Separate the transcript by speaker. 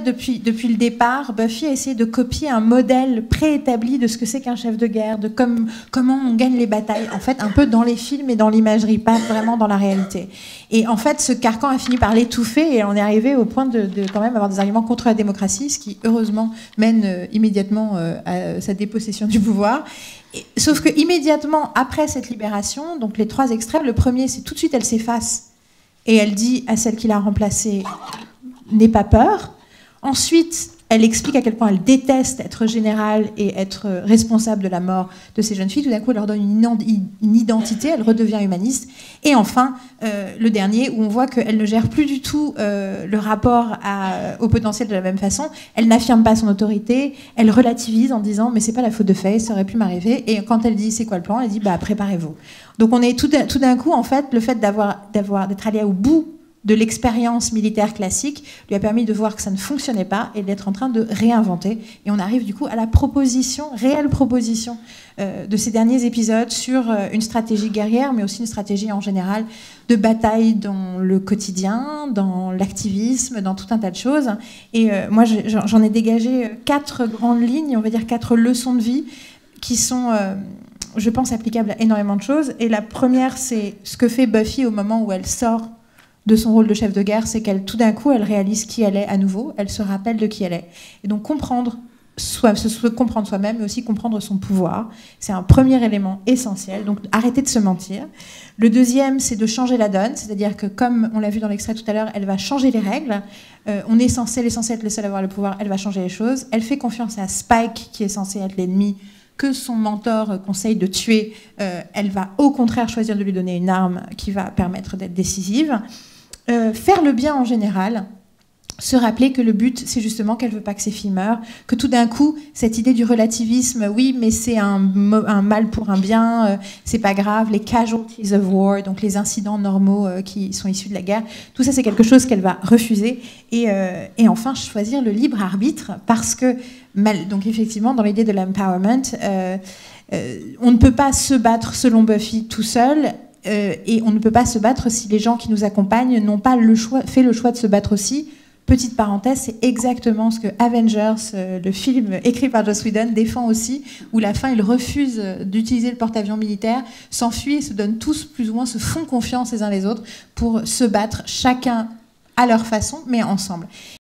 Speaker 1: Depuis le départ, Buffy a essayé de copier un modèle préétabli de ce que c'est qu'un chef de guerre, de comment on gagne les batailles, en fait, un peu dans les films et dans l'imagerie, pas vraiment dans la réalité. Et en fait, ce carcan a fini par l'étouffer et on est arrivé au point de quand même avoir des arguments contre la démocratie, ce qui, heureusement, mène immédiatement à sa dépossession du pouvoir. Sauf que immédiatement après cette libération, donc les 3 extraits, le premier, c'est tout de suite, elle s'efface et elle dit à celle qui l'a remplacée, n'aie pas peur. Ensuite, elle explique à quel point elle déteste être générale et être responsable de la mort de ces jeunes filles. Tout d'un coup, elle leur donne une identité, elle redevient humaniste. Et enfin, le dernier, où on voit qu'elle ne gère plus du tout le rapport au potentiel de la même façon. Elle n'affirme pas son autorité, elle relativise en disant « mais c'est pas la faute de Faye, ça aurait pu m'arriver ». Et quand elle dit « c'est quoi le plan ?», elle dit « préparez-vous ». Donc on est tout d'un coup, en fait, le fait d'être allé au bout de l'expérience militaire classique lui a permis de voir que ça ne fonctionnait pas et d'être en train de réinventer. Et on arrive du coup à la réelle proposition de ces derniers épisodes sur une stratégie guerrière, mais aussi une stratégie en général de bataille dans le quotidien, dans l'activisme, dans tout un tas de choses. Et moi, j'en ai dégagé 4 grandes lignes, on va dire 4 leçons de vie qui sont... je pense applicables à énormément de choses. Et la première, c'est ce que fait Buffy au moment où elle sort de son rôle de chef de guerre, c'est qu'elle, tout d'un coup, elle réalise qui elle est à nouveau, elle se rappelle de qui elle est. Et donc comprendre soi-même, mais aussi comprendre son pouvoir, c'est un premier élément essentiel. Donc arrêter de se mentir. Le deuxième, c'est de changer la donne, c'est-à-dire que, comme on l'a vu dans l'extrait tout à l'heure, elle va changer les règles. Elle est censée être le seul à avoir le pouvoir, elle va changer les choses. Elle fait confiance à Spike, qui est censé être l'ennemi que son mentor conseille de tuer. Elle va au contraire choisir de lui donner une arme qui va permettre d'être décisive. Faire le bien en général, se rappeler que le but, c'est justement qu'elle ne veut pas que ses filles meurent, que tout d'un coup, cette idée du relativisme, oui, mais c'est un mal pour un bien, c'est pas grave, les casualties of war, donc les incidents normaux qui sont issus de la guerre, tout ça, c'est quelque chose qu'elle va refuser. Et enfin, choisir le libre arbitre, parce que, donc effectivement, dans l'idée de l'empowerment, on ne peut pas se battre, selon Buffy, tout seul. Et on ne peut pas se battre si les gens qui nous accompagnent n'ont pas fait le choix de se battre aussi. Petite parenthèse, c'est exactement ce que Avengers, le film écrit par Joss Whedon, défend aussi, où la fin, il refuse d'utiliser le porte-avions militaire, s'enfuit et se donnent tous plus ou moins, se font confiance les uns les autres pour se battre chacun à leur façon, mais ensemble.